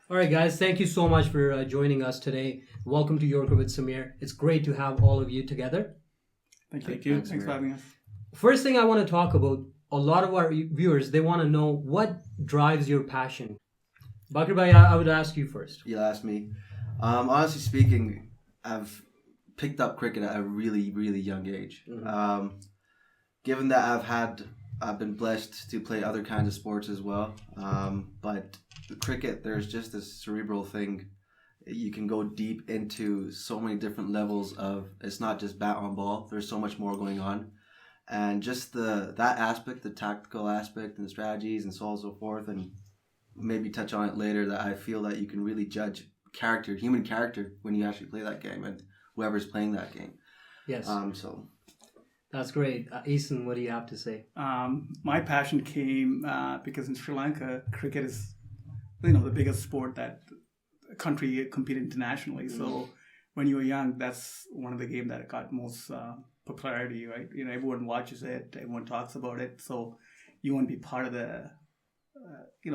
All right, guys, thank you so much for joining us today. Welcome to Yorker with Samir. It's great to have all of you together. Thank you. Thanks for having us. First thing I want to talk about, a lot of our viewers, they want to know what drives your passion. Bakr Bhai, I would ask you first. You'll ask me. Honestly speaking, I've picked up cricket at a really, really young age. Given that I've been blessed to play other kinds of sports as well. But the cricket, there's just this cerebral thing. You can go deep into so many different levels of, it's not just bat on ball. There's so much more going on. And just that aspect, the tactical aspect and the strategies and so on and so forth, and maybe touch on it later, that I feel that you can really judge human character when you actually play that game and whoever's playing that game. Yes. So that's great. Eason, what do you have to say? My passion came because in Sri Lanka, cricket is, the biggest sport that a country compete internationally. So when you were young, that's one of the games that got most popularity, right? Everyone watches it, everyone talks about it. So you want to be part of the,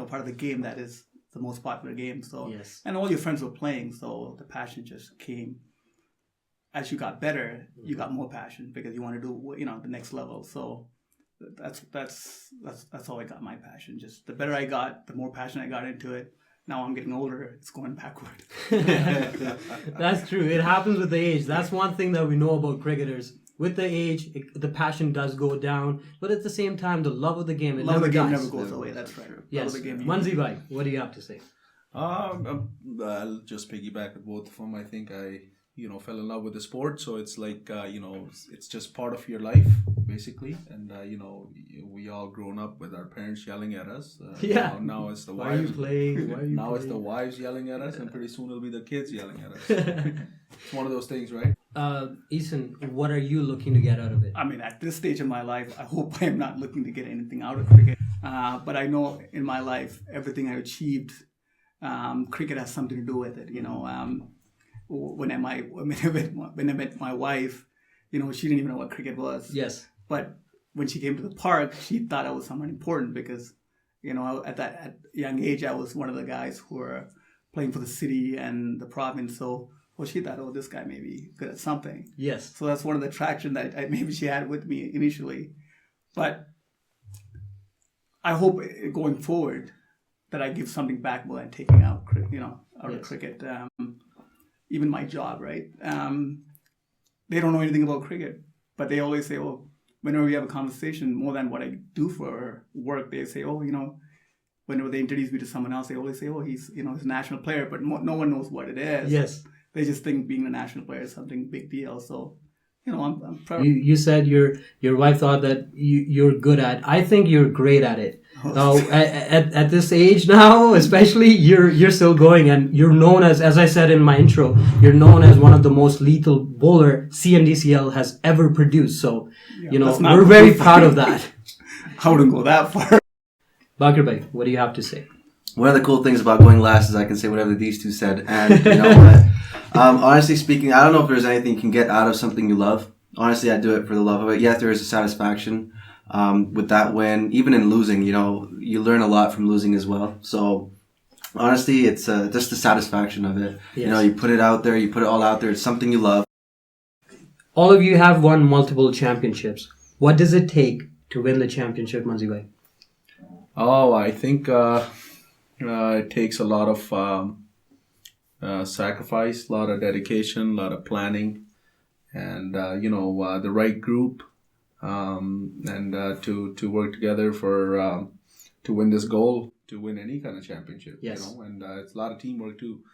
part of the game that is the most popular game. So yes. And all your friends were playing, so the passion just came. As you got better, you got more passion because you want to do, the next level. So that's how I got my passion. Just the better I got, the more passion I got into it. Now I'm getting older, it's going backward. That's true. It happens with the age. That's one thing that we know about cricketers. With the age, the passion does go down, but at the same time, the love of the game, love of the game never goes away. That's right. Yes. Manzi Bhai, what do you have to say? I'll just piggyback with both of them. I think I fell in love with the sport, so it's like it's just part of your life basically, and we all grown up with our parents yelling at us. Now it's the Why are you wives. playing? Now it's the wives yelling at us, and pretty soon it'll be the kids yelling at us. It's one of those things, right? Eason, what are you looking to get out of it? I mean, at this stage of my life, I hope I am not looking to get anything out of cricket. But I know in my life, everything I achieved, cricket has something to do with it. When I met my wife, she didn't even know what cricket was. Yes. But when she came to the park, she thought I was someone important because, at young age, I was one of the guys who were playing for the city and the province. So, she thought, this guy may be good at something. Yes. So that's one of the attraction that maybe she had with me initially. But I hope going forward that I give something back more than taking out, of cricket. Even my job, right? They don't know anything about cricket, but they always say, whenever we have a conversation, more than what I do for work, they say, whenever they introduce me to someone else, they always say, he's a national player, but no one knows what it is. Yes. They just think being a national player is something big deal. So, I'm proud. You said your wife thought that you're good at. I think you're great at it. At this age now, especially, you're still going, and you're known as I said in my intro, you're known as one of the most lethal bowler C&DCL has ever produced. So, we're very proud of that. I wouldn't go that far. Bakr Bhai, what do you have to say? one of the cool things about going last is I can say whatever these two said. And you know what? Honestly speaking, I don't know if there's anything you can get out of something you love. Honestly, I do it for the love of it. Yes, there is a satisfaction with that win. Even in losing, you learn a lot from losing as well. So honestly, it's just the satisfaction of it. Yes. You put it out there, you put it all out there. It's something you love. All of you have won multiple championships. What does it take to win the championship, Manzibai? Oh, I think it takes a lot of sacrifice, a lot of dedication, a lot of planning, and the right group, and to work together for to win this goal, to win any kind of championship. Yes. And it's a lot of teamwork too.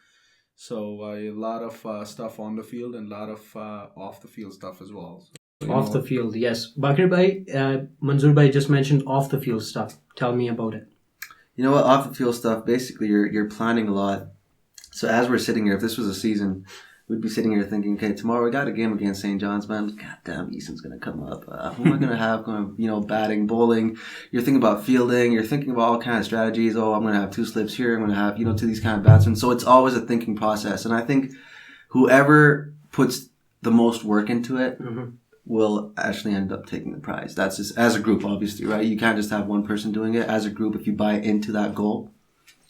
So a lot of stuff on the field and a lot of off the field stuff as well. So, off the field, yes. Bakr Bhai, Manzoor Bhai just mentioned off the field stuff. Tell me about it. You know what? Off the field stuff, basically you're planning a lot. So as we're sitting here, if this was a season, we'd be sitting here thinking, okay, tomorrow we got a game against St. John's, man. God damn, Eason's going to come up. Who am I going to have going, batting, bowling? You're thinking about fielding. You're thinking about all kinds of strategies. Oh, I'm going to have 2 slips here. I'm going to have, to these kind of batsmen. So it's always a thinking process. And I think whoever puts the most work into it will actually end up taking the prize. That's just as a group, obviously, right? You can't just have one person doing it. As a group, if you buy into that goal,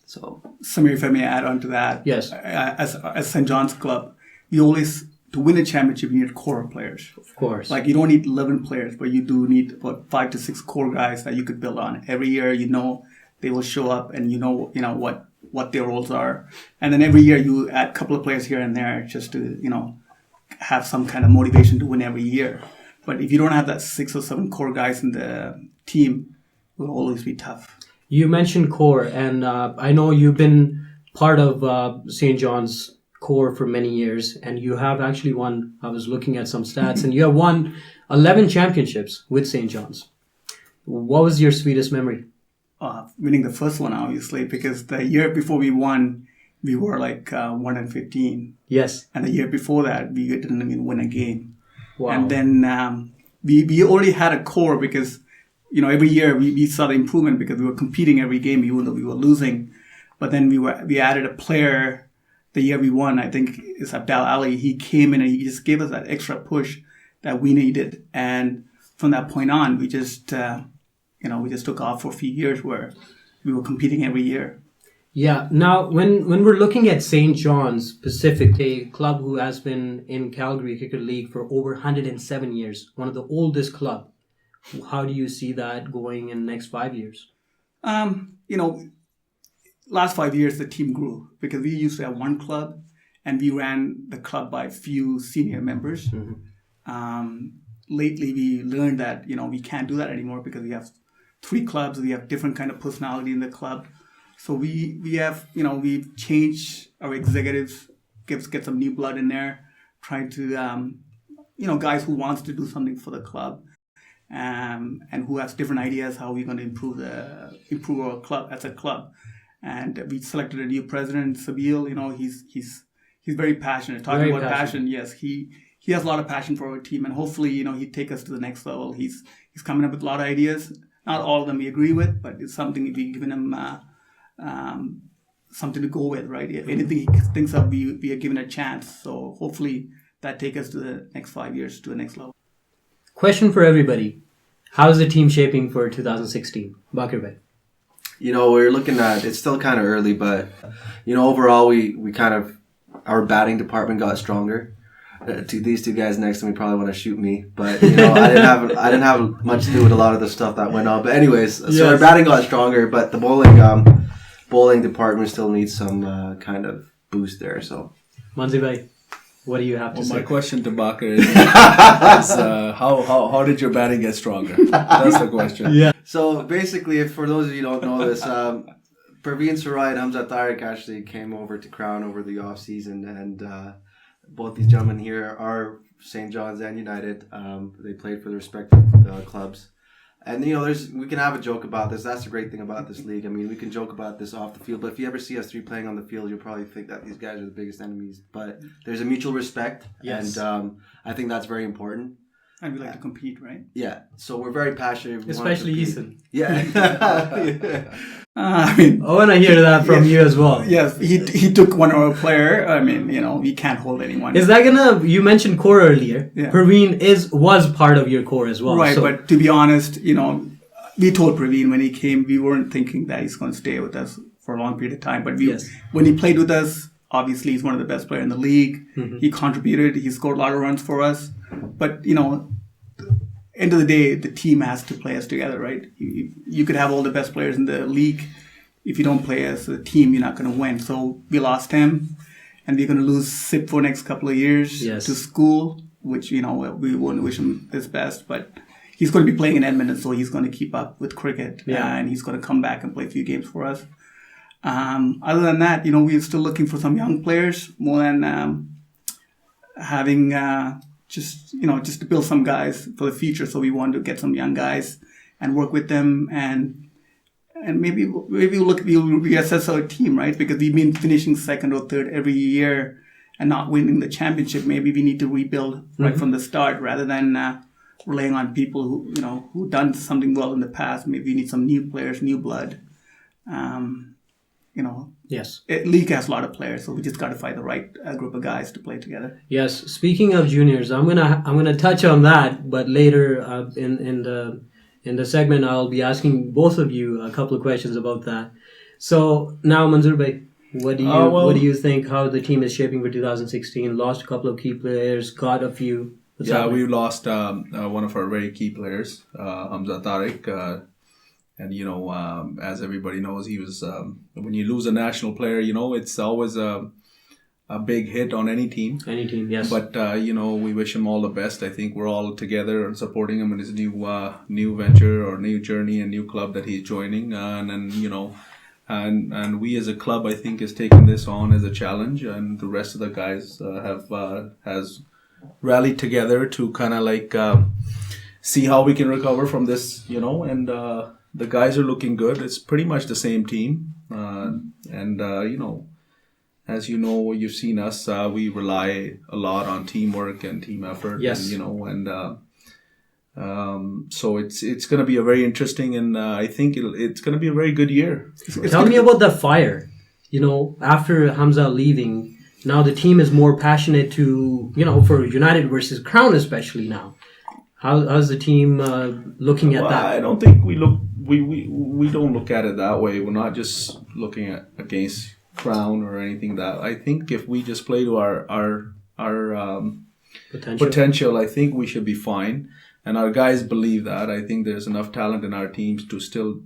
So, Samir, if I may add on to that. Yes. As St. John's club, we always, to win a championship, you need core players. Of course. Like, you don't need 11 players, but you do need about 5 to 6 core guys that you could build on. Every year, they will show up, and you know what their roles are. And then every year you add a couple of players here and there just to, have some kind of motivation to win every year. But if you don't have that 6 or 7 core guys in the team, it will always be tough. You mentioned core, and I know you've been part of St. John's core for many years, and you have actually won, I was looking at some stats, and you have won 11 championships with St. John's. What was your sweetest memory? Winning the first one, obviously, because the year before we won, we were like 1-15. Yes. And the year before that, we didn't even win a game. Wow. And then we already had a core because, every year we saw the improvement because we were competing every game, even though we were losing. But then we added a player the year we won, I think it's Abdal Ali. He came in and he just gave us that extra push that we needed. And from that point on, we just took off for a few years where we were competing every year. Yeah. Now, when we're looking at St. John's specifically, a club who has been in Calgary Cricket League for over 107 years, one of the oldest club, how do you see that going in the next 5 years? Last 5 years, the team grew because we used to have one club and we ran the club by few senior members. Mm-hmm. Lately, we learned that, we can't do that anymore because we have 3 clubs. We have different kind of personality in the club. So we have, we've changed our executives, get some new blood in there, trying to, guys who wants to do something for the club, and who has different ideas how we're going to improve our club as a club. And we selected a new president, Sabil. He's very passionate. Talking Very about passionate. passion, yes, he has a lot of passion for our team, and hopefully, he'd take us to the next level. He's coming up with a lot of ideas. Not all of them we agree with, but it's something we've given him something to go with, right? If anything he thinks of, we are given a chance. So hopefully that take us to the next 5 years to the next level. Question for everybody. How's the team shaping for 2016? Bakir Bhai. we're looking at, it's still kind of early, but, overall, we kind of, our batting department got stronger. These 2 guys next to me probably want to shoot me, but, I didn't have much to do with a lot of the stuff that went on. But anyways, so our batting got stronger, but the bowling department still needs some kind of boost there, so. Manzi Bhai, what do you have to say? My question to Bakir is how did your batting get stronger? That's the question. Yeah. So basically, for those of you who don't know this, Praveen Sarai and Hamza Tariq actually came over to Crown over the off season, and both these gentlemen here are St. John's and United. They played for their respective clubs. And, we can have a joke about this. That's the great thing about this league. I mean, we can joke about this off the field, but if you ever see us 3 playing on the field, you'll probably think that these guys are the biggest enemies. But there's a mutual respect, Yes. and I think that's very important. And we like to compete, right? Yeah, so we're very passionate. We wanna Especially compete. Ethan. Yeah. I want to hear that from you as well. Yes, he took one of our player. I mean, we can't hold anyone. Is that you mentioned core earlier. Yeah. Praveen was part of your core as well. Right, so. but to be honest, we told Praveen when he came, we weren't thinking that he's going to stay with us for a long period of time. But Yes. when he played with us, obviously he's one of the best players in the league. Mm-hmm. He contributed. He scored a lot of runs for us. But, end of the day, the team has to play us together, right? You could have all the best players in the league. If you don't play as a team, you're not going to win. So we lost him, and we're going to lose Sip for the next couple of years Yes. to school, which, we wouldn't wish him his best. But he's going to be playing in Edmonton, so he's going to keep up with cricket. Yeah. And he's going to come back and play a few games for us. Other than that, we're still looking for some young players more than having... just to build some guys for the future. So we want to get some young guys and work with them, and maybe we'll reassess our team, right? Because we've been finishing second or third every year and not winning the championship. Maybe we need to rebuild right from the start rather than relying on people who done something well in the past. Maybe we need some new players, new blood. Yes. League has a lot of players, so we just got to find the right group of guys to play together. Yes. Speaking of juniors, I'm gonna touch on that, but later in the segment I'll be asking both of you a couple of questions about that. So now, Manzoor bhai, what do you well- what do you think? How the team is shaping for 2016? Lost a couple of key players, got a few. What's Yeah, happening? we lost one of our very key players, Hamza Tariq. And, as everybody knows, he was, when you lose a national player, it's always a big hit on any team. Any team, yes. But, we wish him all the best. I think we're all together and supporting him in his new venture or new journey and new club that he's joining. And we as a club, I think, has taken this on as a challenge. And the rest of the guys has rallied together to kind of see how we can recover from this, and the guys are looking good. It's pretty much the same team. As you know, you've seen us, we rely a lot on teamwork and team effort. Yes. So it's going to be a very interesting, and I think it's going to be a very good year. Tell me about that fire. After Hamza leaving, now the team is more passionate to, for United versus Crown especially now. How's the team looking at that? I don't think we don't look at it that way. We're not just looking at against Crown or anything that. I think if we just play to our potential, I think we should be fine. And our guys believe that. I think there's enough talent in our teams to still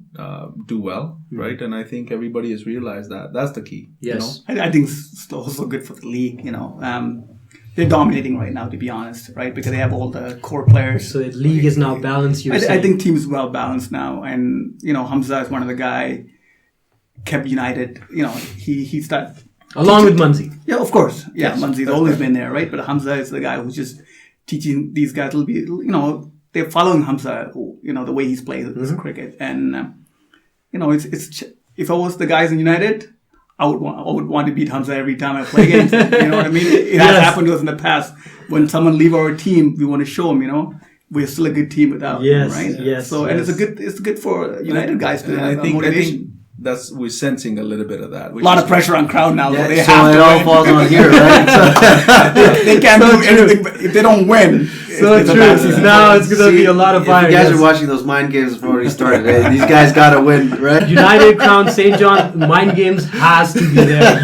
do well, right? And I think everybody has realized that. That's the key. Yes. I think it's also good for the league, They're dominating right now, to be honest, right? Because they have all the core players. So the league is now balanced, I think team is well balanced now. And, Hamza is one of the guy kept United. He started... Along with Munzi. Yeah, of course. Yeah, Yes. Munzi's always been there, right? But Hamza is the guy who's just teaching these guys a little bit, they're following Hamza, the way he's played his cricket. And, it's if I was the guys in United... I would want to beat Hamza every time I play against him. You know what I mean? It has happened to us in the past. When someone leave our team, we want to show them, we're still a good team without him, right? Yes. So and it's good for United guys to And have I think motivation. we're sensing a little bit of that. A lot of pressure on Crown now. Yeah, though. They so have it to all win. falls on here, right? They can't do anything. But if they don't win, So it's a bad true. season. Now it's going to be a lot of fire. If you guys yes. are watching those mind games before we started, hey, these guys got to win, right? United, Crown, St. John, mind games has to be there.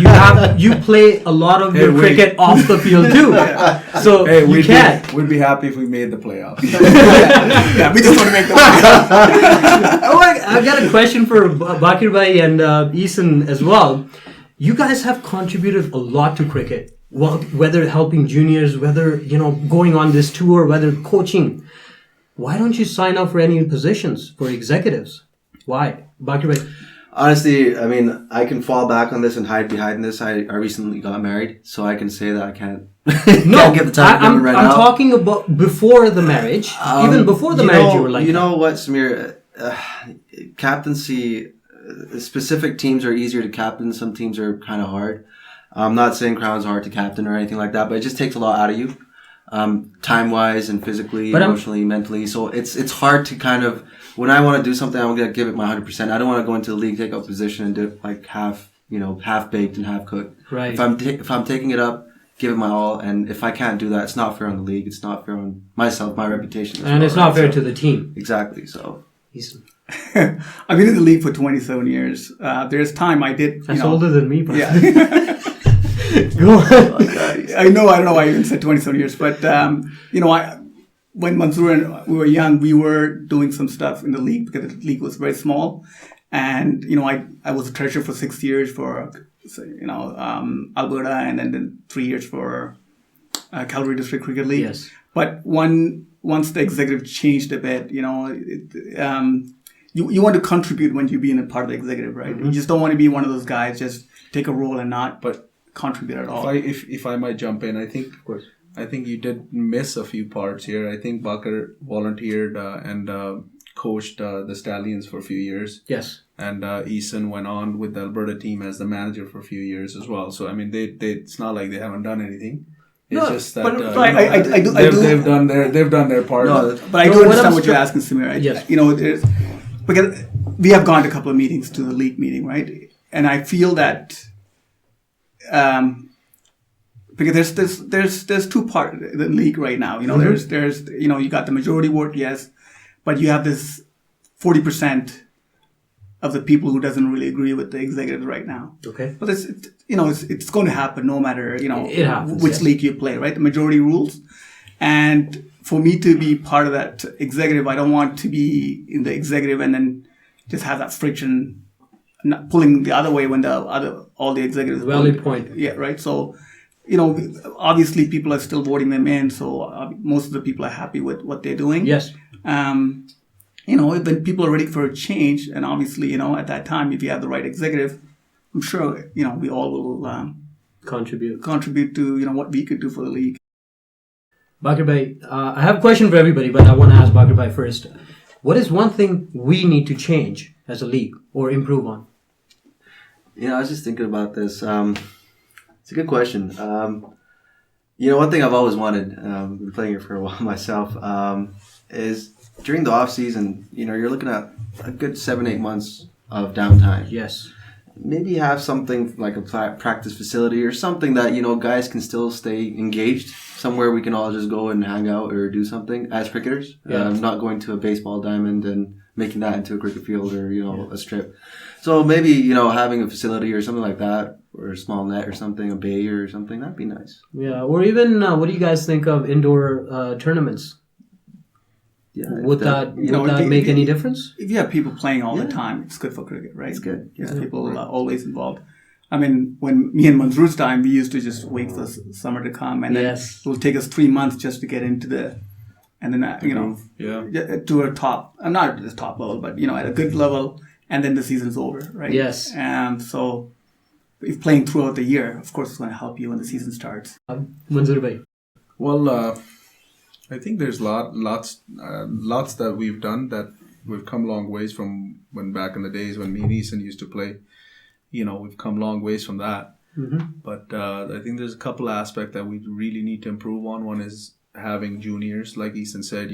You play a lot of your cricket off the field too. So you can't. We'd be happy if we made the playoffs. Yeah, we just want to make the money. I got a question for Bakir Bhai and Eason as well. You guys have contributed a lot to cricket. Well, whether helping juniors, whether going on this tour, whether coaching. Why don't you sign up for any positions for executives? Why, Bakir Bhai? Honestly, I mean, I can fall back on this and hide behind this. I recently got married, so I can say that I can't. No, get the time I'm right now. talking about before the marriage. Even before the marriage, you were like, you know what, Samir? Captaincy. Specific teams are easier to captain. Some teams are kind of hard. I'm not saying Crown's hard to captain or anything like that, but it just takes a lot out of you, time-wise and physically, emotionally, mentally. So it's hard to kind of, when I want to do something, I'm going to give it my 100%. I don't want to go into the league, take up a position and do it like half-baked and half-cooked. Right. If I'm taking it up, give it my all. And if I can't do that, it's not fair on the league. It's not fair on myself, my reputation. And it's not fair to the team. Exactly, so. I've been in the league for 27 years. There's time I did. That's older than me, bro. Yeah. Go on. I don't know why I even said 27 years, but when Manzoor and we were young, we were doing some stuff in the league because the league was very small, and I was a treasurer for 6 years for Alberta, and then 3 years for Calgary District Cricket League. Yes. But once the executive changed a bit, you want to contribute when you're being a part of the executive, right? Mm-hmm. You just don't want to be one of those guys just take a role and not contribute at all. If I might jump in, I think, of course, I think you did miss a few parts here. I think Bakar volunteered and coached the Stallions for a few years. Yes. And Eason went on with the Alberta team as the manager for a few years as well. So I mean, they it's not like they haven't done anything. It's just that they've done their part. No, but I do understand what you're asking, Samir. Yes. Because we have gone to a couple of meetings, to the league meeting, right? And I feel that because there's two parts of the league right now. There's you got the majority vote, yes, but you have this 40% of the people who doesn't really agree with the executives right now. Okay. But it's going to happen no matter, It happens, which yes. league you play, right? The majority rules. And for me to be part of that executive, I don't want to be in the executive and then just have that friction not pulling the other way when all the executives. Valid point. Yeah, right. So, obviously people are still voting them in. So most of the people are happy with what they're doing. Yes. When people are ready for a change, and obviously, at that time, if you have the right executive, I'm sure, we all will Contribute to, what we could do for the league. Bakir Bhai, I have a question for everybody, but I want to ask Bakir Bhai first. What is one thing we need to change as a league or improve on? I was just thinking about this. It's a good question. One thing I've always wanted, been playing it for a while myself, is during the off season, you're looking at a good 7-8 months of downtime. Yes. Maybe have something like a practice facility or something that, guys can still stay engaged. Somewhere we can all just go and hang out or do something as cricketers. Yeah. Not going to a baseball diamond and making that into a cricket field or, a strip. So maybe, having a facility or something like that, or a small net or something, a bay or something, that'd be nice. Yeah, or even, what do you guys think of indoor tournaments? Yeah, Would that make any difference? If you have people playing all the time, it's good for cricket, right? It's good. Because people are always involved. I mean, when me and Manzoor's time, we used to just wait for summer to come, and then Yes. it will take us 3 months just to get into and then to a top, not the top level, but at a good level, and then the season's over, right? Yes. So if playing throughout the year, of course, it's going to help you when the season starts. Manzoor Bhai. Well, I think there's lots that we've done that we've come long ways from when back in the days when me and Eason used to play. We've come long ways from that. Mm-hmm. But I think there's a couple aspects that we really need to improve on. One is having juniors, like Eason said.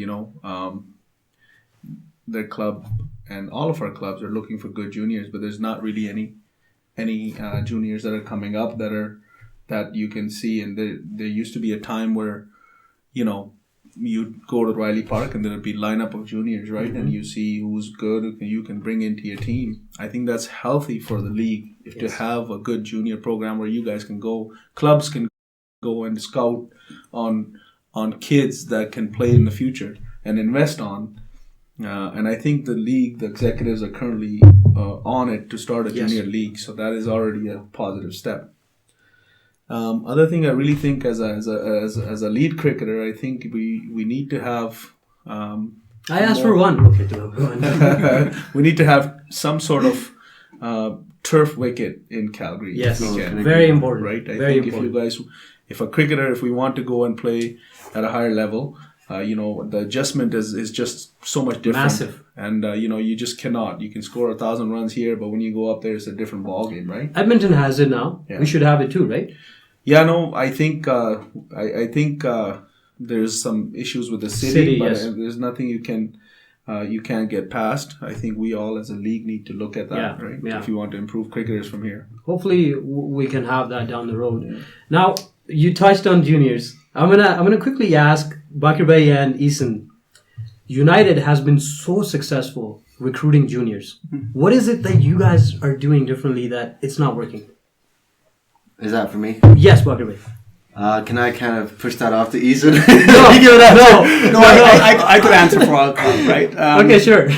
Their club and all of our clubs are looking for good juniors, but there's not really any juniors that are coming up that you can see. And there used to be a time where you'd go to Riley Park and there'd be lineup of juniors, right? Mm-hmm. And you see who's good, who you can bring into your team. I think that's healthy for the league to have a good junior program where you guys can go, clubs can go and scout on kids that can play in the future and invest on. And I think the league, the executives are currently on it to start a junior league, so that is already a positive step. Other thing I really think as a lead cricketer, I think we need to have. I asked for one. Okay, go on. We need to have some sort of turf wicket in Calgary. Yes, if we can. very important. Right, I Very think important. if a cricketer, if we want to go and play at a higher level, the adjustment is just so much different. Massive. And you just cannot. You can score 1,000 runs here, but when you go up there, it's a different ball game, right? Edmonton has it now. Yeah. We should have it too, right? Yeah, no, I think there's some issues with the city, but yes. There's nothing you can't get past. I think we all as a league need to look at that, right? Yeah. If you want to improve cricketers from here. Hopefully, we can have that down the road. Yeah. Now, you touched on juniors. I'm gonna quickly ask Bakir Bhai and Eason. United has been so successful recruiting juniors. Mm-hmm. What is it that you guys are doing differently that it's not working? Is that for me? Yes, Bakir Bhai. Can I kind of push that off to Eason? No, I could answer for our club, right? Okay, sure.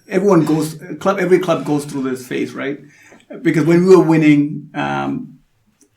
Every club goes through this phase, right? Because when we were winning,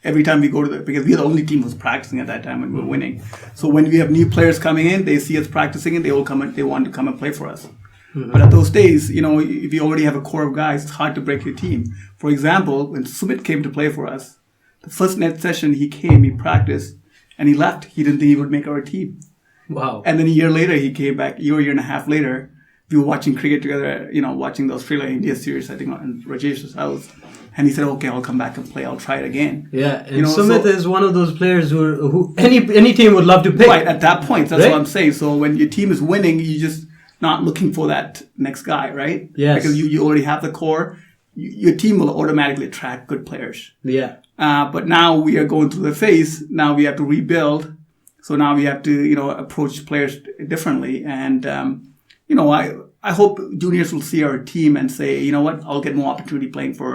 every time we go because we were the only team who was practicing at that time when we were winning. So when we have new players coming in, they see us practicing and they want to come and play for us. Mm-hmm. But at those days, if you already have a core of guys, it's hard to break your team. For example, when Sumit came to play for us, the first net session he came, he practiced, and he left. He didn't think he would make our team. Wow. And then a year later, he came back. Year and a half later, we were watching cricket together, watching the Australia-India series, I think, in Rajesh's house. And he said, okay, I'll come back and play. I'll try it again. Yeah, and Sumit is one of those players who any team would love to pick. Right, at that point. That's what I'm saying. So when your team is winning, you just not looking for that next guy, right? Yes. Because you already have the core. Your team will automatically attract good players. Yeah. But now we are going through the phase. Now we have to rebuild. So now we have to, approach players differently. And, I I hope juniors will see our team and say, you know what, I'll get more opportunity playing for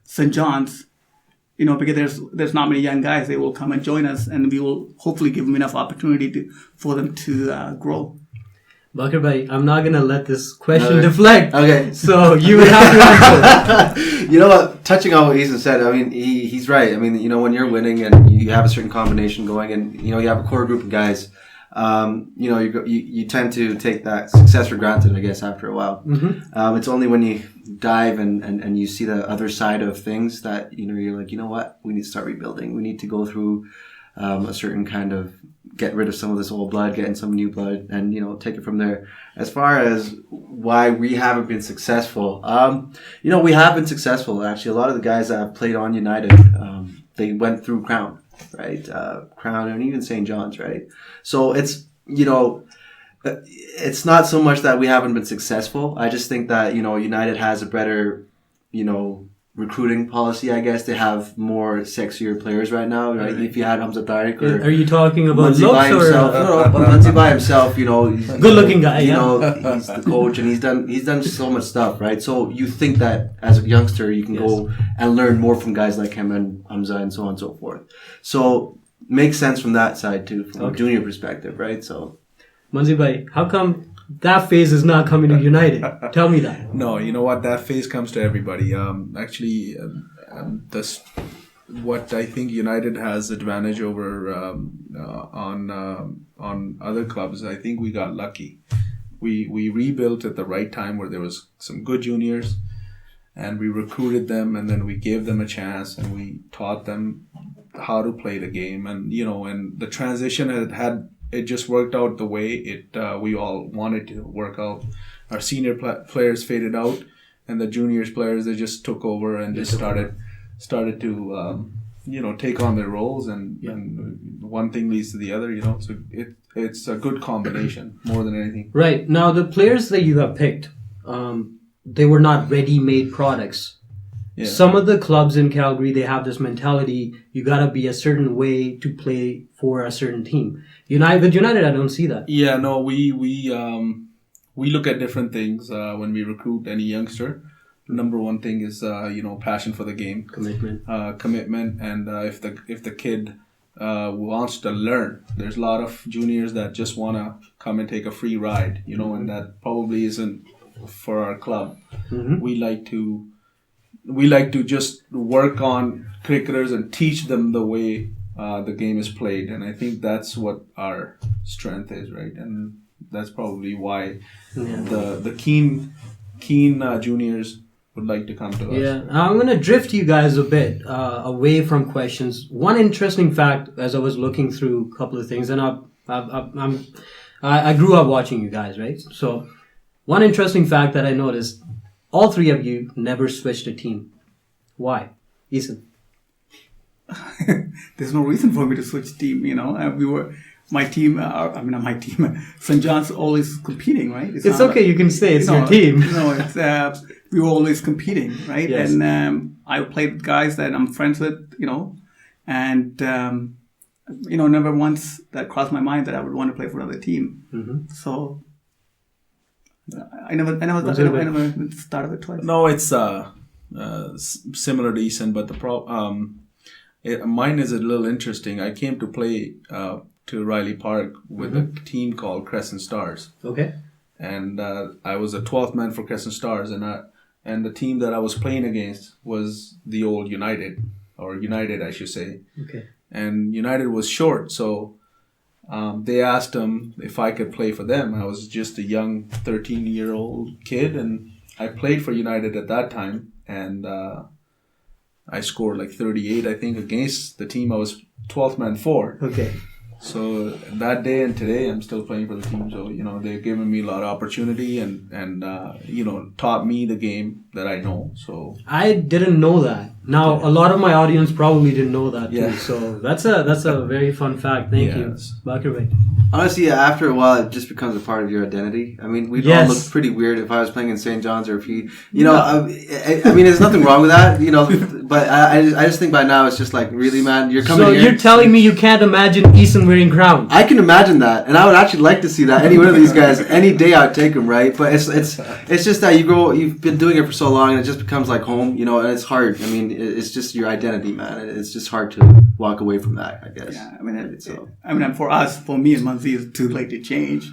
St. John's. Because there's not many young guys. They will come and join us, and we will hopefully give them enough opportunity for them to grow. Bakr bhai, I'm not gonna let this question deflect. Okay. So you would have to answer. You know what? Touching on what Ethan said, I mean, he's right. I mean, when you're winning and you have a certain combination going, and you have a core group of guys, you tend to take that success for granted, I guess, after a while. Mm-hmm. It's only when you dive and you see the other side of things that you're like, you know what? We need to start rebuilding. We need to go through a certain kind of get rid of some of this old blood, get in some new blood, and take it from there. As far as why we haven't been successful, we have been successful. Actually, a lot of the guys that have played on United, they went through Crown, right? Crown and even St. John's, right? So it's it's not so much that we haven't been successful. I just think that United has a better recruiting policy, I guess. They have more sexier players right now, right? If you had Hamza Tariq or... Are you talking about Munzi by looks himself? or... No, Munzi by himself, he's good-looking guy, he's the coach, and he's done so much stuff, right? So you think that as a youngster, you can go and learn more from guys like him and Hamza and so on and so forth. So makes sense from that side too, from a junior perspective, right? So... Munzi bhai, how come that phase is not coming to United? Tell me that. No, you know what? That phase comes to everybody. What I think United has advantage over on other clubs. I think we got lucky. We rebuilt at the right time where there was some good juniors, and we recruited them, and then we gave them a chance, and we taught them how to play the game, and and the transition had. It just worked out the way we all wanted to work out. Our senior players faded out, and the juniors players, they just took over and just started to take on their roles, and one thing leads to the other. So it's a good combination more than anything. Right. Now the players that you have picked, they were not ready-made products. Yeah. Some of the clubs in Calgary, they have this mentality, you got to be a certain way to play for a certain team. With United, I don't see that. Yeah, no, we look at different things when we recruit any youngster. Number one thing is passion for the game, commitment, and if the kid wants to learn. There's a lot of juniors that just want to come and take a free ride, and that probably isn't for our club. Mm-hmm. We like to just work on cricketers and teach them the way the game is played, and I think that's what our strength is, right? And that's probably why the keen juniors would like to come to us. Yeah, I'm gonna drift you guys a bit away from questions. One interesting fact, as I was looking through a couple of things, and I grew up watching you guys, right? So one interesting fact that I noticed. All three of you never switched a team. Why? Ethan? There's no reason for me to switch team, my team, St. John's always competing, right? It's okay, you can say it's your team. No, we were always competing, right? Yes. And I played with guys that I'm friends with, and, never once that crossed my mind that I would want to play for another team. Mm-hmm. So... I never started it twice. No, it's similar to Eason, but mine is a little interesting. I came to play to Riley Park with a team called Crescent Stars. Okay. And I was a 12th man for Crescent Stars, and the team that I was playing against was the old United, or United, I should say. Okay. And United was short, so... they asked him if I could play for them. I was just a young 13-year-old kid, and I played for United at that time, and I scored like 38, I think, against the team I was 12th man for. Okay. So that day and today, I'm still playing for the team. So, they've given me a lot of opportunity and taught me the game that I know. So I didn't know that. Now, a lot of my audience probably didn't know that Yeah. too. So that's a very fun fact. Thank you, Yes. Bakir Bhai. Honestly, after a while, it just becomes a part of your identity. I mean, we'd Yes. all look pretty weird if I was playing in St. John's or if he, I mean, there's nothing wrong with that, but I just think by now it's just like, really, man, you're coming So here. you're telling me you can't imagine Eason wearing crown? I can imagine that, and I would actually like to see that. Any one of these guys, any day I'd take them, right? But it's just that you've been doing it for so long, and it just becomes like home, and it's hard. I mean, it's just your identity, man. It's just hard to walk away from that, I guess. Yeah, I mean, for me and Munzi, it's too late to change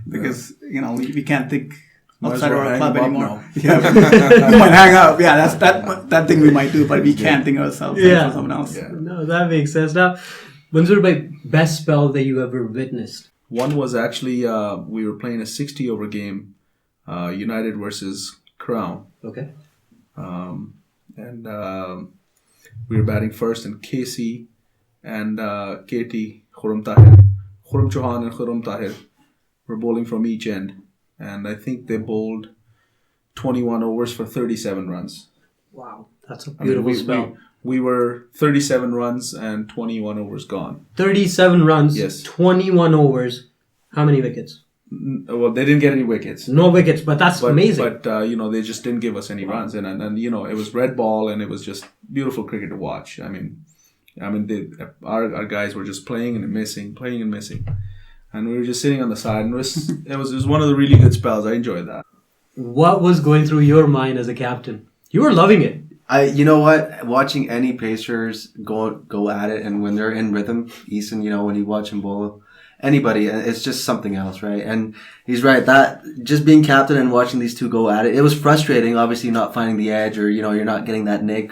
because we can't think Might as outside of well our hang club them up anymore. now. Yeah, we might hang up. Yeah, that's that thing we might do, but we can't think of ourselves Yeah. for someone else. Yeah. No, that makes sense. Now, Manzoor Bhai, best spell that you ever witnessed? One was actually we were playing a 60-over game, United versus Crown, Okay. and we were batting first, and KC and KT Khuram Chauhan and Khuram Tahir were bowling from each end, and I think they bowled 21 overs for 37 runs. Wow, that's a I mean, beautiful spell. we were 37 runs and 21 overs gone. 37 runs, Yes. 21 overs. How many wickets? Well, they didn't get any wickets. No wickets, but that's amazing. But they just didn't give us any runs, and it was red ball, and it was just beautiful cricket to watch. I mean, our guys were just playing and missing, and we were just sitting on the side, and it was one of the really good spells. I enjoyed that. What was going through your mind as a captain? You were loving it. You know what? Watching any Pacers go at it, and when they're in rhythm, Eason, when you watch him bowl, anybody, it's just something else, right? And he's right, that just being captain and watching these two go at it, it was frustrating, obviously not finding the edge, or you're not getting that nick,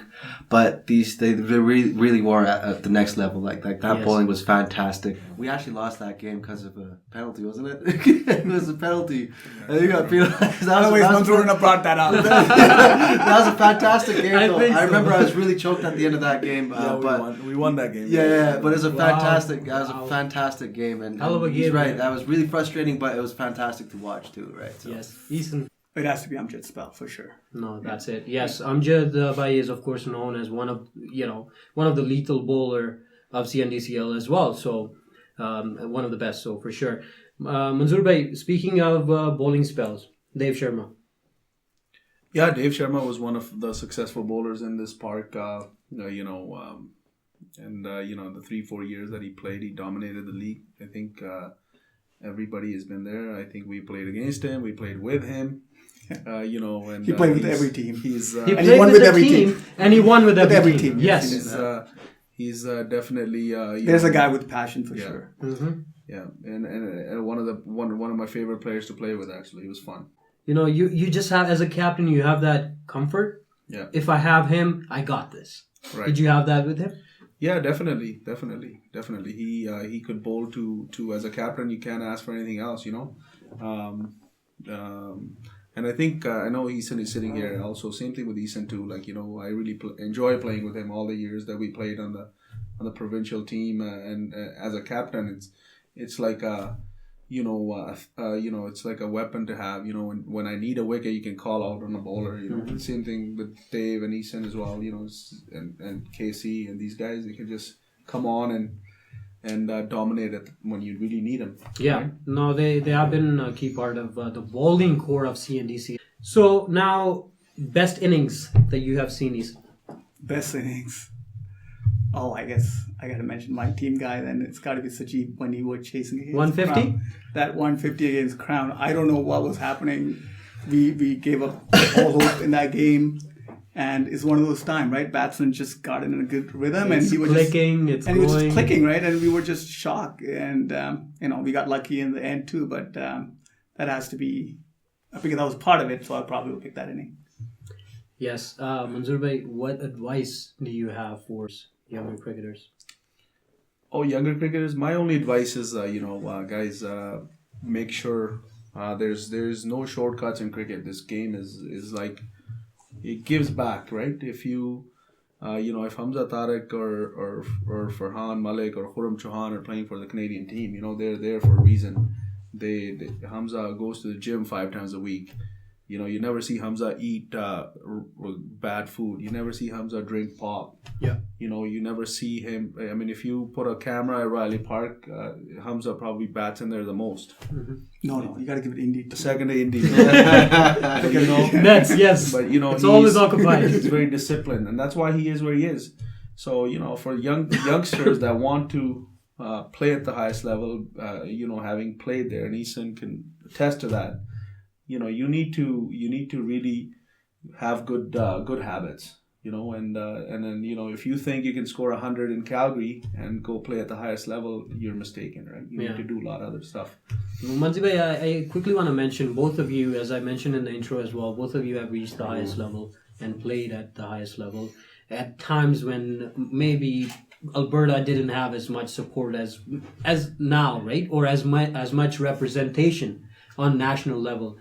but they really were at the next level. Like that Yes. bowling was fantastic. We actually lost that game because of a penalty, wasn't it? It was a penalty. And you got penalized. Always Manzoor wouldn't have brought that up. That was a fantastic game, though. think I so. remember I was really choked at the end of that game, but we won that game. yeah, but it was a Wow. fantastic game, and Hell of a he's game, right. man. That was really frustrating, but it was fantastic to watch too, right? So. Yes, Eason. It has to be Amjad's spell for sure. No, that's it. Yes, Amjad Bhai is of course known as one of the lethal bowler of C&DCL as well. So one of the best. So for sure. Manzoor Bhai, speaking of bowling spells, Dave Sharma. Yeah, Dave Sharma was one of the successful bowlers in this park. The 3-4 years that he played, he dominated the league. I think everybody has been there. I think we played against him. We played with him. And He played with every team. He's He And he played won with with the every team, team. and he won with every team. team, Yes. he's definitely There's a guy with passion for sure. Mm-hmm. Yeah, and one of my favorite players to play with. Actually, it was fun. You just have, as a captain, you have that comfort. Yeah. If I have him, I got this. Right. Did you have that with him? Yeah, definitely. He could bowl to as a captain. You can't ask for anything else, And I think I know Eason is sitting here. Also, same thing with Eason too. Like I really enjoy playing with him all the years that we played on the provincial team. And as a captain, it's like it's like a weapon to have. When I need a wicket, you can call out on a bowler. Same thing with Dave and Eason as well. And KC and these guys, they can just come on and dominate it when you really need them. Yeah. Right? No, they have been a key part of the bowling core of C&DC. So now, best innings that you have seen, Eason. Best innings. Oh, I guess I got to mention my team guy. Then it's got to be Sajib when he was chasing against 150? Crown. That 150 against Crown. I don't know what was happening. We gave up all hope in that game, and it's one of those times, right? Batsman just got in a good rhythm, It's and he was clicking. just, It's and he was going. just clicking, right? And we were just shocked, and we got lucky in the end too. But that has to be. I think that was part of it, so I probably would pick that inning. Yes. Manzoor Bhai, what advice do you have for younger cricketers? Oh, younger cricketers. My only advice is, guys, make sure there's no shortcuts in cricket. This game is like it gives back, right? If you, if Hamza Tariq or Farhan Malik or Khuram Chauhan are playing for the Canadian team, they're there for a reason. Hamza goes to the gym 5 times a week. You know, you never see Hamza eat bad food. You never see Hamza drink pop. Yeah. You know, you never see him. I mean, if you put a camera at Riley Park, Hamza probably bats in there the most. Mm-hmm. No, you got to give it Indy. The second to Indy. You know, That's yes. But you know, it's always occupied. He's very disciplined, and that's why he is where he is. So you know, for youngsters that want to play at the highest level, you know, having played there, and Eason can attest to that. You know, you need to really have good habits. You know, and then you know, if you think you can score 100 in Calgary and go play at the highest level, you're mistaken, right? You need to do a lot of other stuff. Manzi bhai, I quickly want to mention both of you, as I mentioned in the intro as well. Both of you have reached the highest level and played at the highest level at times when maybe Alberta didn't have as much support as now, right? Or as much representation on national level.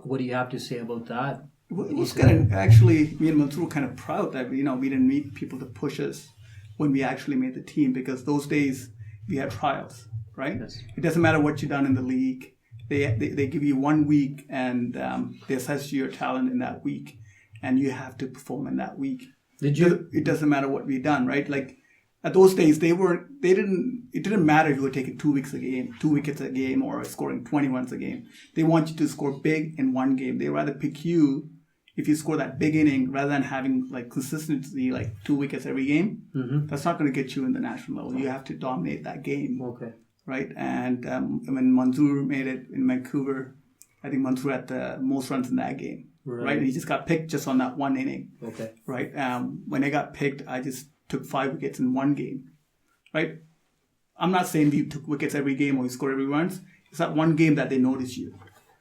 What do you have to say about that? It was kind of, actually, me and Mansoor were kind of proud that, you know, we didn't need people to push us when we actually made the team, because those days we had trials, right? Yes. It doesn't matter what you've done in the league. They give you 1 week and they assess your talent in that week, and you have to perform in that week. It doesn't matter what we've done, right? Like, at those days, it didn't matter if you were taking 2 weeks a game, 2 wickets a game, or scoring 20 runs a game. They want you to score big in one game. They rather pick you if you score that big inning rather than having like consistency, like 2 wickets every game. Mm-hmm. That's not going to get you in the national level. You have to dominate that game. Okay. Right? And when Mansoor made it in Vancouver, I think Mansoor had the most runs in that game. Right? And he just got picked just on that one inning. Okay. Right? When I got picked, I just took 5 wickets in one game. Right? I'm not saying you took wickets every game or you scored every runs. It's that one game that they notice you.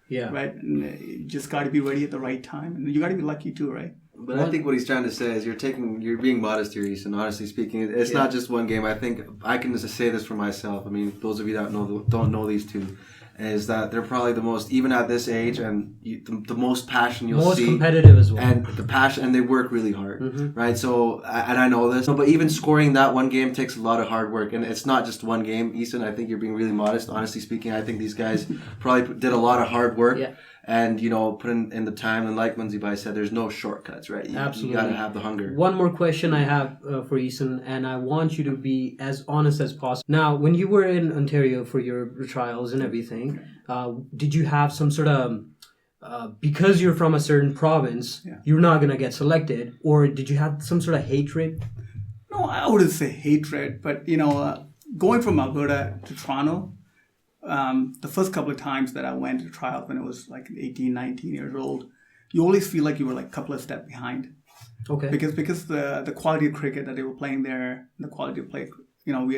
Yeah. Right? And you just got to be ready at the right time. And you got to be lucky too, right? But I think what he's trying to say is you're being modest here, Easton, honestly speaking. It's not just one game. I think I can just say this for myself. I mean, those of you that don't know these two, is that they're probably the most, even at this age, and the most passion you'll see. Most competitive as well. And the passion, and they work really hard, right? So, and I know this. But even scoring that one game takes a lot of hard work. And it's not just one game, Easton. I think you're being really modest. Honestly speaking, I think these guys probably did a lot of hard work. Yeah. And, you know, put in the time. And like Manzi Bhai said, there's no shortcuts, right? Absolutely. You got to have the hunger. One more question I have for Eason, and I want you to be as honest as possible. Now, when you were in Ontario for your trials and everything, did you have some sort of, because you're from a certain province, you're not going to get selected, or did you have some sort of hatred? No, I wouldn't say hatred, but, you know, going from Alberta to Toronto, the first couple of times that I went to trials when I was like 18, 19 years old, you always feel like you were like a couple of steps behind. Okay. Because the quality of cricket that they were playing there, the quality of play, you know,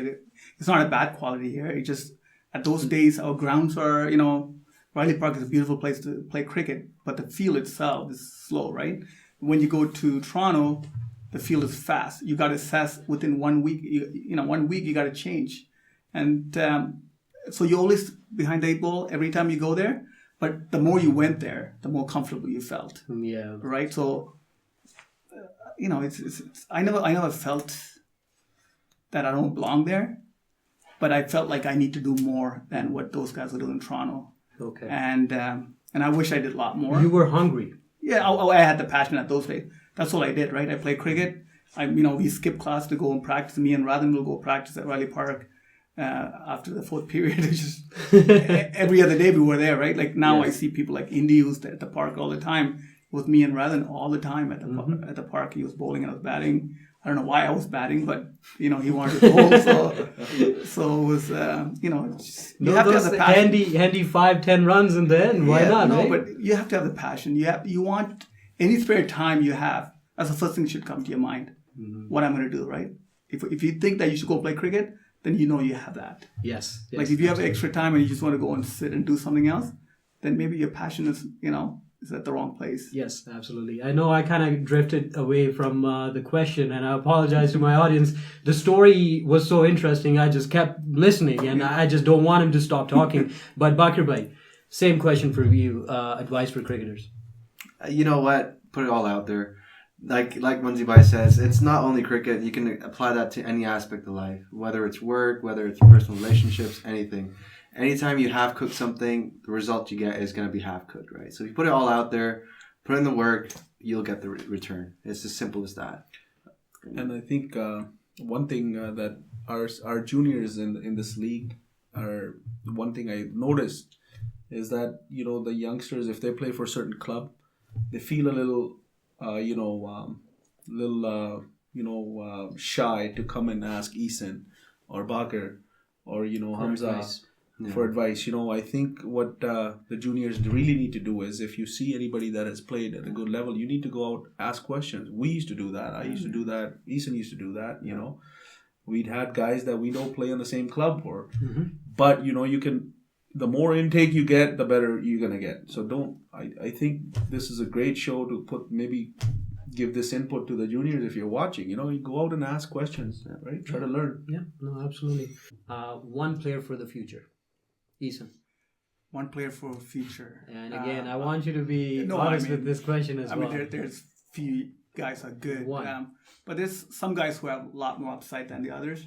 it's not a bad quality here. It just, at those days, our grounds are, you know, Riley Park is a beautiful place to play cricket, but the field itself is slow, right? When you go to Toronto, the field is fast. You got to assess within 1 week. You know, 1 week you got to change, and so you're always behind the 8 ball every time you go there. But the more you went there, the more comfortable you felt. Yeah. Right. So, you know, I never felt that I don't belong there, but I felt like I need to do more than what those guys are doing in Toronto. Okay. And I wish I did a lot more. You were hungry. Yeah, I had the passion at those days. That's all I did, right? I played cricket. We skipped class to go and practice. Me and Radhan will go practice at Riley Park after the 4th period. It's just every other day we were there, right? Like now I see people like Indy who's at the park all the time. With me and Radhan all the time at the park. He was bowling and I was batting. I don't know why I was batting, but you know he wanted to bowl, so it was you know you have to have the passion. Handy 5-10 runs in the end. Why not? No, right? but you have to have the passion. You want any spare time you have. That's the first thing that should come to your mind. What I'm going to do, right? If you think that you should go play cricket, then you know you have that. Yes. Like if you have extra time and you just want to go and sit and do something else, then maybe your passion is is at the wrong place. Yes, absolutely. I know I kind of drifted away from the question, and I apologize to my audience. The story was so interesting, I just kept listening, and I just don't want him to stop talking. But Bakir Bhai, same question for you. Advice for cricketers. You know what? Put it all out there. Like Manzi Bhai says, it's not only cricket. You can apply that to any aspect of life, whether it's work, whether it's personal relationships, anything. anytime you half cook something, the result you get is going to be half cooked, right? So if you put it all out there, put in the work, you'll get the return. It's as simple as that. And I think one thing that our juniors in this league are, one thing I noticed is that, you know, the youngsters, if they play for a certain club, they feel a little shy to come and ask Eason or Bakar or, you know, Hamza advice. for advice. You know, I think what the juniors really need to do is, if you see anybody that has played at a good level, you need to go out, ask questions. We used to do that. I used to do that. Eason used to do that, you know. We'd had guys that we don't play on the same club for. But, you know, you can, the more intake you get, the better you're going to get. So I think this is a great show to give this input to the juniors. If you're watching, you know, you go out and ask questions, right? Try to learn. Yeah, no, absolutely. One player for the future. Eason. One player for future. And again, I want you to be honest with this question as well. I mean, there's few guys are good. One. But there's some guys who have a lot more upside than the others.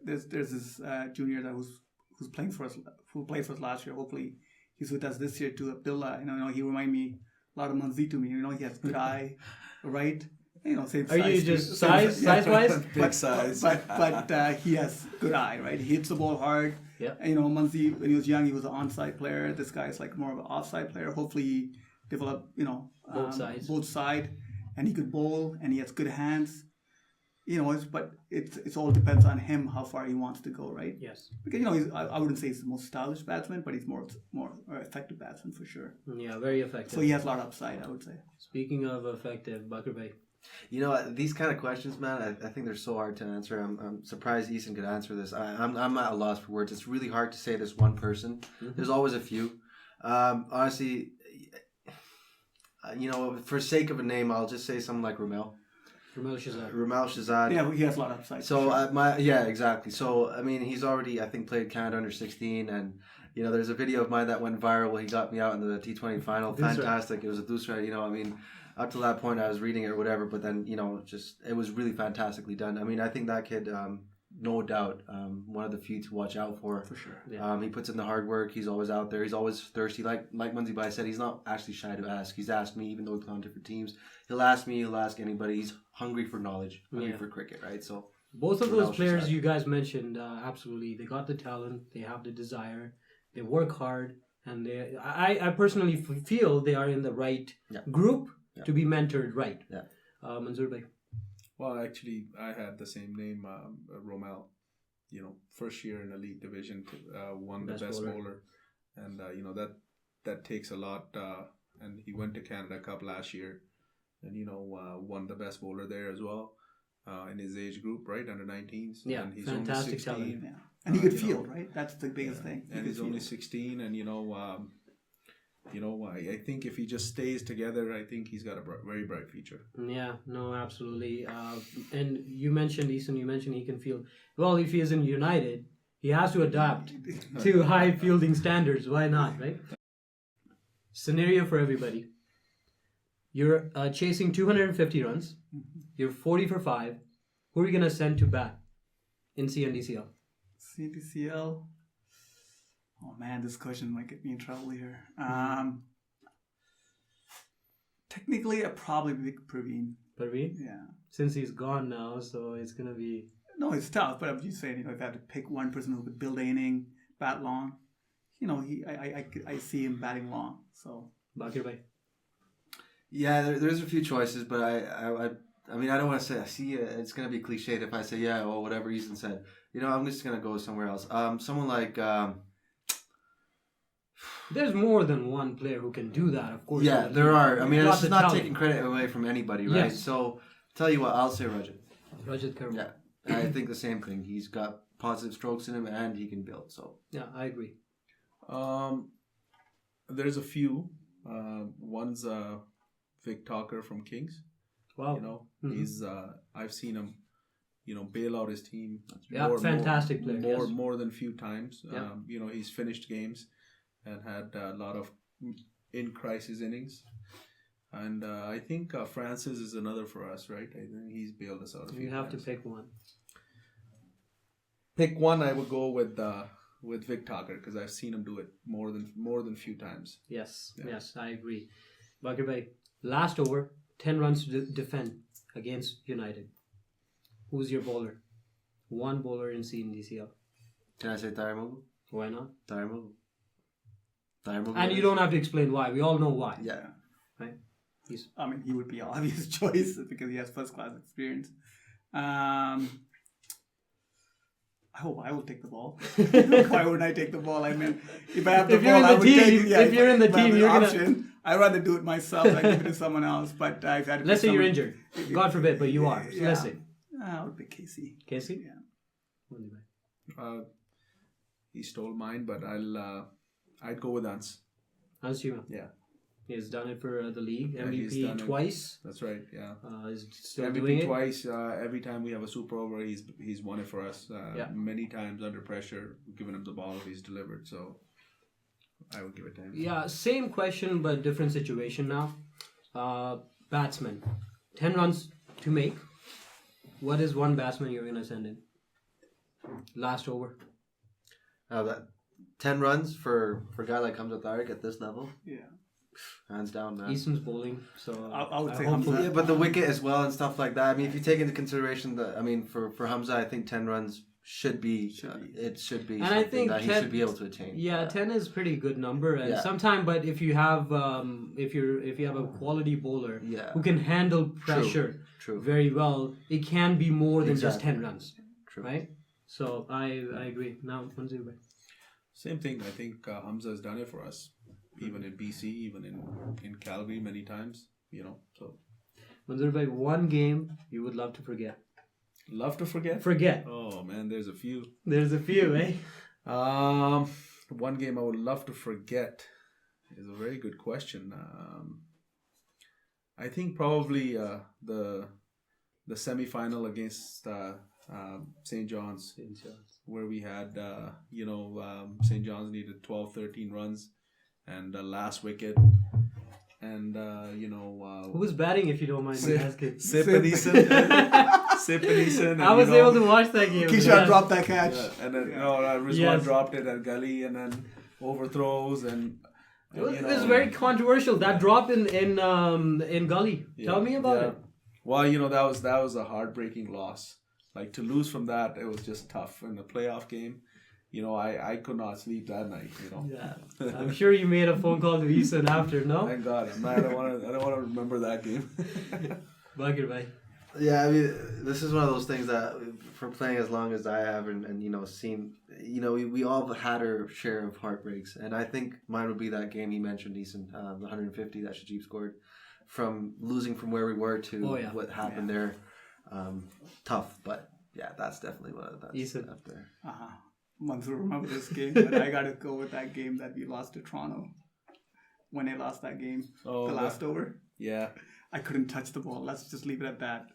There's this junior that who's playing for us, who played for us last year. Hopefully, he's with us this year too. Abdullah, you know, he remind me a lot of Manzi to me. You know, he has good eye, right? You know, same Are size. you just size wise? Big size. But he has good eye, right? He hits the ball hard. Yeah. You know, Manzi, when he was young, he was an onside player. This guy is like more of an offside player. Hopefully, he developed, you know, both sides, and he could bowl, and he has good hands. You know, but it's all depends on him how far he wants to go, right? Yes. Because, you know, I wouldn't say he's the most stylish batsman, but he's more effective batsman for sure. Yeah, very effective. So he has a lot of upside, I would say. Speaking of effective, Bakar Bhai. You know, these kind of questions, man, I think they're so hard to answer. I'm surprised Eason could answer this. I'm at a loss for words. It's really hard to say this one person. There's always a few. Honestly, you know, for sake of a name, I'll just say someone like Ramel. Ramel Shahzad. Ramel Shahzad. Yeah, he has a lot of upside. So, exactly. So, I mean, he's already, I think, played Canada under 16, and, you know, there's a video of mine that went viral where he got me out in the T20 final. Fantastic. It was a Dusra, you know, I mean, up to that point I was reading it or whatever, but then, you know, just, it was really fantastically done. I mean, I think that kid, no doubt, one of the few to watch out for. For sure. Yeah. He puts in the hard work. He's always out there. He's always thirsty. Like Munzi Bai said, he's not actually shy to ask. He's asked me, even though we play on different teams. He'll ask me. He'll ask anybody. He's hungry for knowledge, hungry for cricket, right? So both of those players you guys mentioned, absolutely, they got the talent. They have the desire. They work hard, and I personally feel they are in the right group to be mentored, right? Yeah. Manzoor Bhai. Well, actually, I had the same name, Romel. You know, first year in elite division, won the best bowler. And you know, that takes a lot. And he went to Canada Cup last year, and you know, won the best bowler there as well, in his age group, right, under 19s. Yeah, and he's fantastic only 16. talent. Yeah. And he could field, right? That's the biggest thing. And he's only 16, and you know, I think if he just stays together, I think he's got a very bright future. Yeah, no, absolutely. And you mentioned, Eason, he can field. Well, if he is in United, he has to adapt to high fielding standards. Why not, right? Scenario for everybody. You're chasing 250 runs. You're 40 for 5. Who are you going to send to bat in C&DCL? C&DCL. Oh man, this question might get me in trouble here. Technically, I'd probably pick Praveen. Parveen? Yeah. Since he's gone now, so it's going to be... No, it's tough, but I'm just saying, you know, if I had to pick one person who could build an inning, bat long, you know, I see him batting long. So. Bakar Bhai. Yeah, there's a few choices, but I mean, I don't want to say. I see it's gonna be cliched if I say or whatever Eason said. You know, I'm just gonna go somewhere else. Someone like. There's more than one player who can do that, of course. Yeah, there are. I mean, it's not talent. taking credit away from anybody, right? Yes. So, tell you what, I'll say Rajat. Rajat Karma. Yeah, I think the same thing. He's got positive strokes in him, and he can build. So. Yeah, I agree. There's a few. One's Vic Talker from Kings. Wow. You know, he's I've seen him, you know, bail out his team. Fantastic player. More than a few times. Yeah. You know, he's finished games and had a lot of in crisis innings. And I think Francis is another for us, right? I think he's bailed us out a few You have times. to pick one. Pick one. I would go with with Vic Tucker because I've seen him do it more than few times. Yes, I agree. Bakir Bhai, last over, 10 runs to defend against United. Who's your bowler? One bowler in C&DCL. Can I say Tyrmogu? Why not? Tyrmogu. And you don't have to explain why. We all know why. Yeah. Right? I mean, he would be an obvious choice because he has first-class experience. I hope I will take the ball. Why wouldn't I take the ball? I mean, if I have the ball, I would take it. Yeah, if you're in the team, you're option. I'd rather do it myself than give it to someone else. But I've had. Let's say you're injured. God forbid, but you are. So let's say. I would pick Casey. Casey? Yeah. He stole mine, but I'd go with Hans. Hans Chima. Yeah. He's done it for the league. Yeah, he's MVP done it. twice. That's right. Yeah. He's still MVP doing it. twice. Every time we have a super over, he's won it for us. Many times under pressure, giving him the ball, he's delivered. So I would give it to him. Yeah, same question but different situation now. Batsman, 10 runs to make. What is one batsman you're gonna send in? Last over. That 10 runs for a guy like Hamza Tariq at this level. Yeah. Hands down, man. Easton's bowling, so I would say hopefully- Hamza. Yeah, but the wicket as well and stuff like that. I mean, if you take into consideration for Hamza, I think 10 runs should be. It should be. And I something think that 10 he should be able to attain. Yeah, 10 is pretty good number, and Yeah. sometime. But if you have if you have a quality bowler Yeah. who can handle pressure True. very well, it can be more than just Exactly. 10 runs, True. right? So I agree. Now, Manzoor. Same thing. I think Hamza has done it for us, even in BC, even in Calgary many times. So Manzoor bhai, one game you would love to forget. love to forget. Forget. Oh man, there's a few. There's a few, eh? One game I would love to forget is a very good question. I think probably the semi-final against St. John's, where we had St. John's needed 12, 13 runs, and the last wicket, and Who was batting, if you don't mind me asking? Sip and Eason. I was able to watch that game. Kishan dropped that catch. Yeah, and then Rizwan dropped it at Gully, and then overthrows, and It was very controversial. That drop in Gully. Tell me about it. Well, that was a heartbreaking loss. Like, to lose from that, it was just tough. In the playoff game, I could not sleep that night. Yeah, I'm sure you made a phone call to Eason after. No, Thank God. I don't want to remember that game. Bagir bhai. Yeah, I mean, this is one of those things that, for playing as long as I have and seen, we all had our share of heartbreaks. And I think mine would be that game he mentioned, Eason, the 150 that Shajib scored, from losing from where we were to what happened there. Tough, but yeah, that's definitely that's Eason. up there. Mansoor, remember this game, but I got to go with that game that we lost to Toronto. When they lost that game, the last over. Yeah. I couldn't touch the ball. Let's just leave it at that.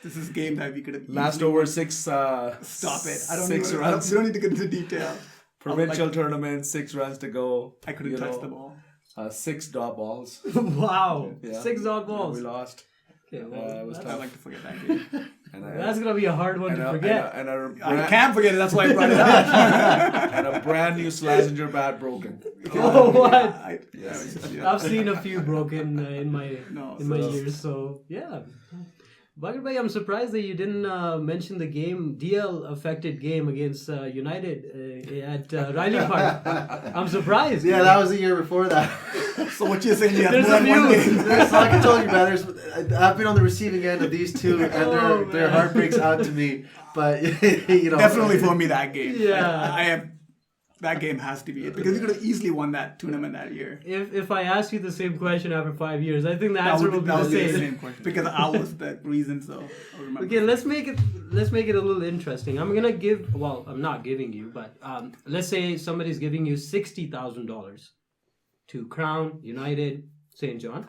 This is a game that we could have Last over 6. Stop it! We don't need to get into detail. Provincial tournament, 6 runs to go. I couldn't touch the ball. 6 dot balls. Wow, Yeah. 6 dot balls. We lost. Okay, well, It was I'd tough. like to forget that game. that's gonna be a hard one to forget. I can't forget it. That's why I brought it up. And a brand new Slazenger bat broken. Oh, what? Yeah, I've seen a few broken in my years, so yeah. Bagir bhai, I'm surprised that you didn't mention the game, DL affected game against United at Riley Park. I'm surprised. Yeah, that was the year before that. So what you're saying? You There's have a more than one few. game. That's like I told you, man. I've been on the receiving end of these two, and their heartbreaks out to me. But Definitely for me that game. Yeah. I have. That game has to be it because you could have easily won that tournament that year. If I ask you the same question after 5 years, I think the answer will be that the would be same. the same question because I was the reason. So I remember. Okay, let's make it a little interesting. I'm not giving you, but let's say somebody's giving you $60,000 to Crown, United, St. John.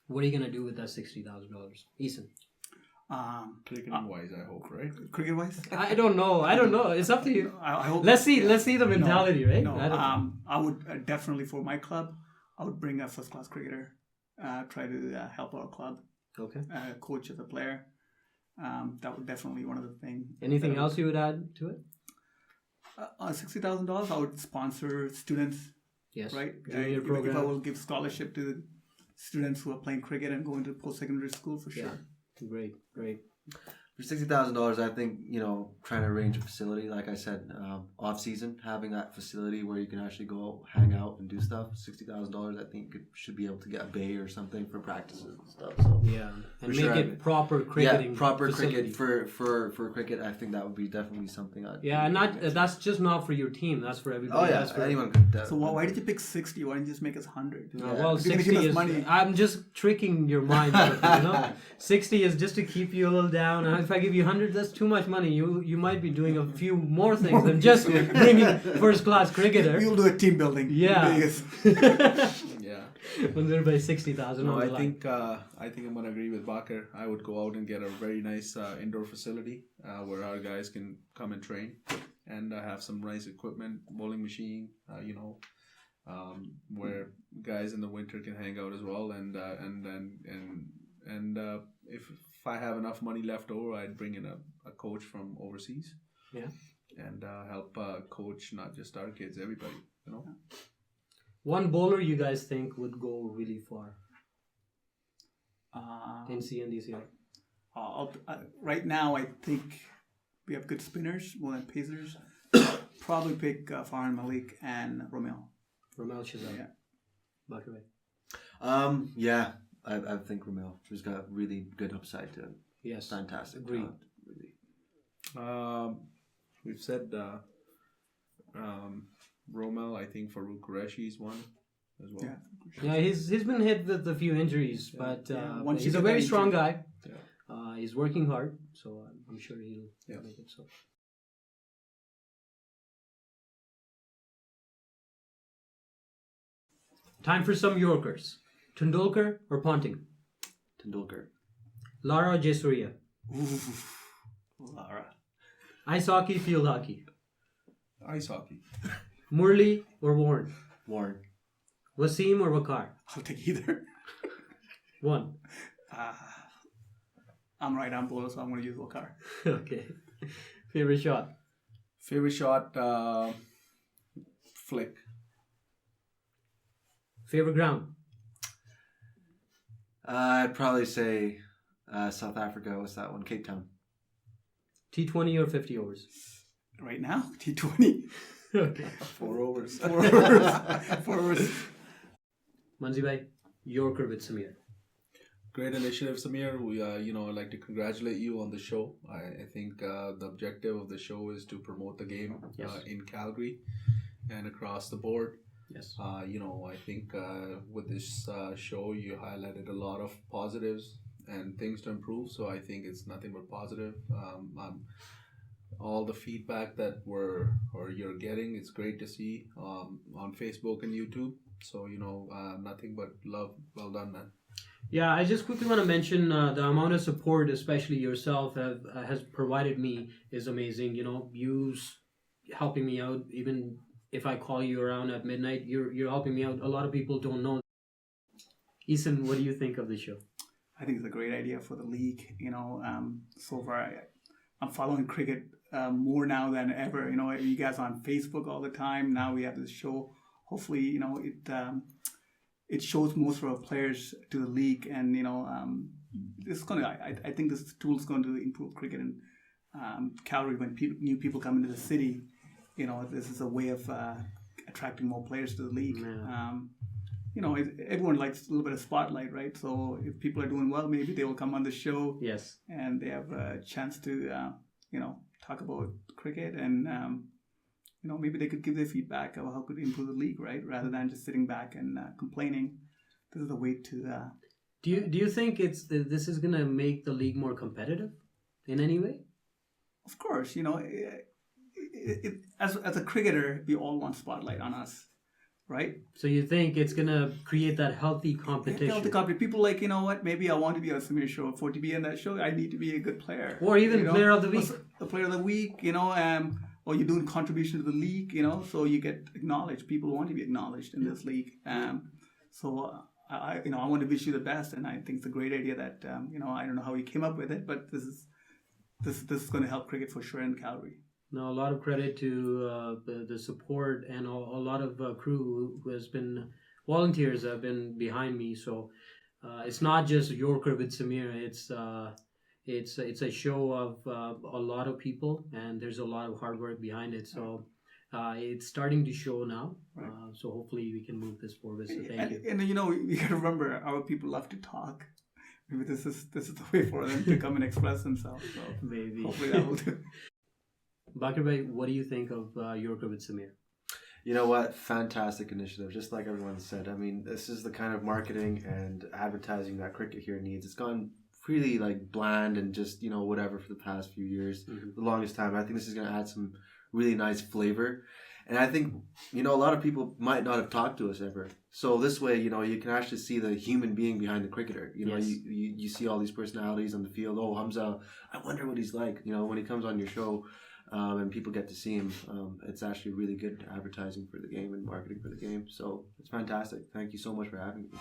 What are you gonna do with that $60,000, Eason? Cricketing wise, I hope, right? Cricket wise, I don't know. It's up to you. I hope. Let's see the mentality, right? No, I don't know. I would definitely for my club. I would bring a first class cricketer. Try to help our club. Okay. Coach as a player. That would definitely be one of the things. Anything else you would add to it? $60,000, I would sponsor students, Yes. right? Junior If I program. will give scholarship to students who are playing cricket and going to post-secondary school for sure. Great. For $60,000, I think, trying to arrange a facility, like I said, off season, having that facility where you can actually go hang out and do stuff. $60,000, I think you should be able to get a bay or something for practices and stuff. So Yeah, and For make sure. it proper cricketing. yeah, proper facility. cricket for cricket. I think that would be definitely something. Yeah, and that's just not for your team. That's for everybody. Oh yeah, That's for anyone could. So why did you pick 60? Why didn't you just make us 100? No, Yeah. well, If you're gonna 60 give us is. money. I'm just tricking your mind. 60 is just to keep you a little down. And if I give you 100, that's too much money. You might be doing a few more things than just bringing first class cricketer. We'll do a team building. Yeah. Vegas. Yeah. When they're by 60,000 No, on the I line. think I'm gonna agree with Bakar. I would go out and get a very nice indoor facility where our guys can come and train, and have some nice equipment, bowling machine, where guys in the winter can hang out as well, and if I have enough money left over, I'd bring in a coach from overseas. Yeah. And help coach not just our kids, everybody. One bowler you guys think would go really far in C&DCL? Right now, I think we have good spinners more than pacers. Probably pick Farhan Malik and Romeo. Romel Shazam. Yeah. Bakar. Yeah, I think Romeo. He's got really good upside to him. Yes. Fantastic. Agreed. Talent, really. We've said Romel. I think Farouk Qureshi is one as well. Yeah. Yeah, he's been hit with a few injuries, but Once he's you a get very that strong injury- guy. Yeah. He's working hard, so I'm sure he'll Yeah. make it. So. Time for some Yorkers. Tendulkar or Ponting? Tendulkar. Lara or Jayasuriya? Lara. Ice hockey, field hockey. Ice hockey. Murli or Warren? Warren. Wasim or Wakar? I'll take either. One. I'm right-arm bowler, so I'm going to use Wakar. Okay. Favorite shot? Favorite shot, flick. Favorite ground? I'd probably say South Africa. What's that one? Cape Town. T20 or 50 overs? Right now, T20. Okay. 4 overs. 4 overs. 4 overs. Manzi bhai, Yorker with Samir. Great initiative, Samir. We, I'd like to congratulate you on the show. I think the objective of the show is to promote the game Yes. in Calgary and across the board. Yes. I think with this show, you highlighted a lot of positives and things to improve. So I think it's nothing but positive. All the feedback that you're getting, it's great to see on Facebook and YouTube. So nothing but love. Well done, man. Yeah, I just quickly want to mention the amount of support, especially yourself, has provided me is amazing. You helping me out, even if I call you around at midnight, you're helping me out. A lot of people don't know. Ethan, what do you think of the show? I think it's a great idea for the league. So far, I'm following cricket more now than ever. You guys are on Facebook all the time. Now we have this show. Hopefully, it shows most of our players to the league, and this is I think this tool is going to improve cricket in Calgary when new people come into the city. This is a way of attracting more players to the league. Yeah. Everyone likes a little bit of spotlight, right? So if people are doing well, maybe they will come on the show. Yes. And they have a chance to, talk about cricket, and maybe they could give their feedback of how could they improve the league, right? Rather than just sitting back and complaining. This is a way to. Do you think this is gonna make the league more competitive in any way? Of course, as a cricketer, we all want spotlight on us, right? So you think it's gonna create that healthy competition? People like, maybe I want to be on Samir's show. For to be in that show, I need to be a good player. Or even player of the week. The player of the week, or you're doing contribution to the league, so you get acknowledged. People want to be acknowledged in this league. So I want to wish you the best, and I think it's a great idea that, I don't know how you came up with it, but this is going to help cricket for sure in Calgary. No, a lot of credit to the support and a lot of crew who has been volunteers have been behind me. So it's not just Yorker with Samir. It's a show of a lot of people, and there's a lot of hard work behind it. So it's starting to show now. So hopefully we can move this forward. So thank you. And you know, you got to remember, our people love to talk. Maybe this is the way for them to come and express themselves. So Maybe. hopefully that will do. Bakir Bhai, what do you think of Yorker with Samir? You know what? Fantastic initiative. Just like everyone said. I mean, this is the kind of marketing and advertising that cricket here needs. It's gone really like bland and just, you know, whatever for the past few years, the longest time. I think this is going to add some really nice flavor. And I think, you know, a lot of people might not have talked to us ever. So this way, you know, you can actually see the human being behind the cricketer. You know, Yes. you see all these personalities on the field. Oh, Hamza, I wonder what he's like. You know, when he comes on your show and people get to see him, it's actually really good advertising for the game and marketing for the game. So it's fantastic. Thank you so much for having me.